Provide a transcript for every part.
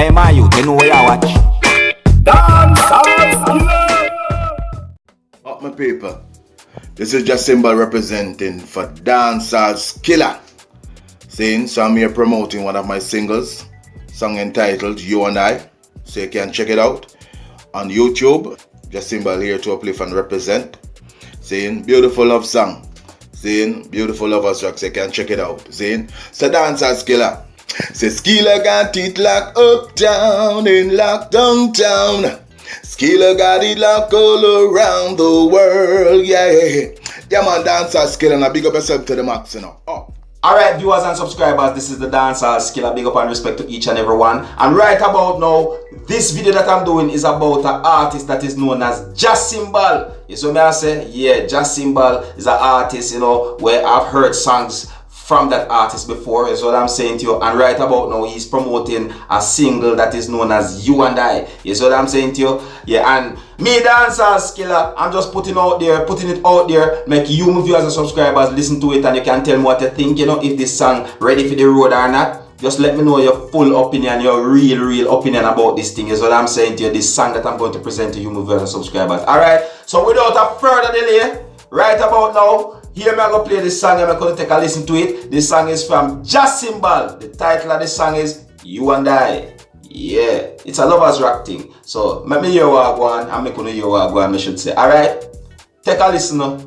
Hey my youth, you know where you watch? Dancehall Skilla. Up my people, this is just Symbol representing for Dancehall Skilla. Saying, so I'm here promoting one of my singles, song entitled You and I. So you can check it out on YouTube. Just Symbol here to uplift and represent. Saying, beautiful love song. Saying, beautiful lovers track, so you can check it out. Saying, so Dancehall Skilla. Say Skilla got it locked uptown in lockdown town. Skilla got it locked all around the world, yeah. Yeah man, Dancehall Skilla, and I big up yourself to the max, you know. Alright, viewers and subscribers, this is the Dancehall Skilla. Big up and respect to each and every one. And right about now, this video that I'm doing is about an artist that is known as Jah Symbol. You see what I say? Yeah, Jah Symbol is an artist, you know, where I've heard songs from that artist before, is what I'm saying to you. And right about now, he's promoting a single that is known as You and I. You see what I'm saying to you? Yeah, and me, Dancehall Skilla, I'm just putting it out there, make you, my viewers and subscribers, listen to it, and you can tell me what you think, you know, if this song ready for the road or not. Just let me know your full opinion, your real opinion about this thing, is what I'm saying to you, this song that I'm going to present to you, my viewers and subscribers. Alright, so without a further delay, right about now, here I'm going to play this song and I'm going to take a listen to it. This song is from Jah Symbol. The title of this song is You and I. Yeah, it's a lovers rock thing. So, let me hear what I want. I'm going to hear what I want, I should say. Alright? Take a listen now.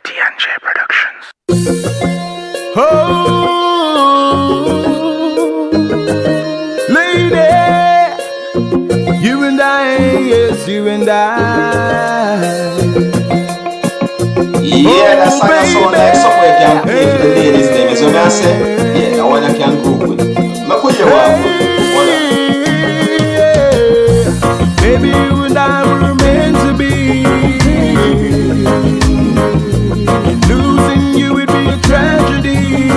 TNJ Productions. Oh, lady, you and I, yes, you and I. Yeah, that song sound like something you can play for the ladies' name. Is what I say? Yeah, that one I can groove with. Look what you want. Baby, you and I were meant to be. Losing you would be a tragedy.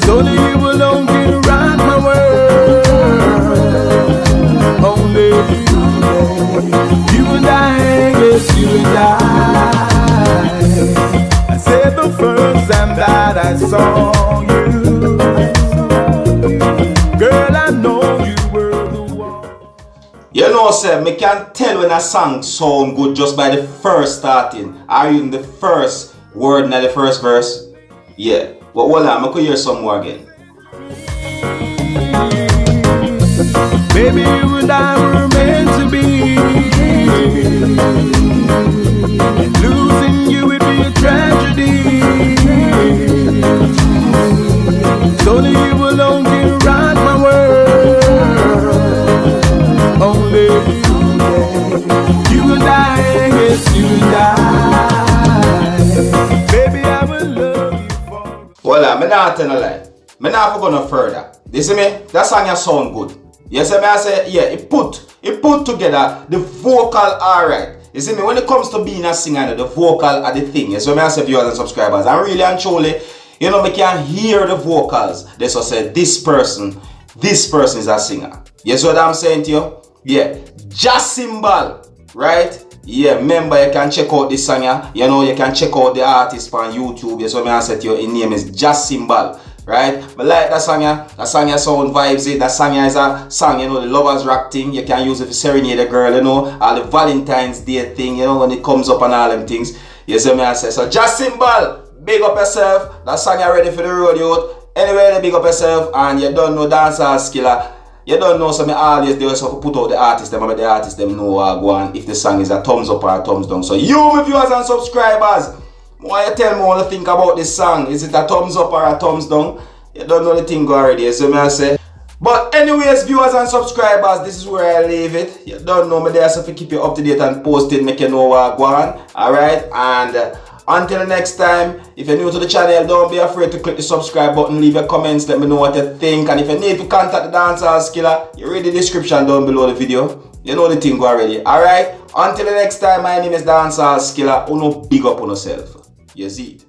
So that you alone can rock my world. Only you and I, yes, you and I said the first time that I saw you, girl, I know you were the one. You know, sir, me can tell when a song sound good just by the first starting, or even the first word in the first verse. Yeah, but hold on, I could hear some more again. Baby, you and I were meant to be. Losing you would be a tragedy. So that you alone can rock my world. Only you and I, yes, you and I. Baby, I will love you for. Well, I'm not telling a lie. I'm not going no further. You see me? That song ya sound good. You see me? I say, yeah, it put together the vocal alright. You see me? When it comes to being a singer, the vocal are the thing. You see me? I say, viewers and subscribers, and really and truly, you know, me can hear the vocals. They so say, this person is a singer. You see what I'm saying to you? Yeah, Jah Symbol, right? Yeah, remember you can check out this song, yeah? You know, you can check out the artist on YouTube. You see what I say to you? His name is Jah Symbol. Right? But like that song, sound vibes it. That song is a song, you know, the lovers rock thing. You can use it to serenade a girl, you know, all the Valentine's Day thing, you know, when it comes up and all them things. You see me I say. So Jah Symbol, big up yourself. That song you ready for the road, youth. Anyway, big up yourself, and you don't know Dancehall Skilla. You don't know, so me always do so put out the artist them, but the artist them know go on if the song is a thumbs up or a thumbs down. So you, my viewers and subscribers, why you tell me what you think about this song? Is it a thumbs up or a thumbs down? You don't know the thing already, so me I say. But anyways, viewers and subscribers, this is where I leave it. You don't know me there, so if you keep you up to date and posted, make you know what go on. Alright, and until next time, if you're new to the channel, don't be afraid to click the subscribe button, leave your comments, let me know what you think. And if you need to contact the Dancehall Skilla, you read the description down below the video. You know the thing already. Alright, until the next time, my name is Dancehall Skilla. Uno big up on yourself. You see it.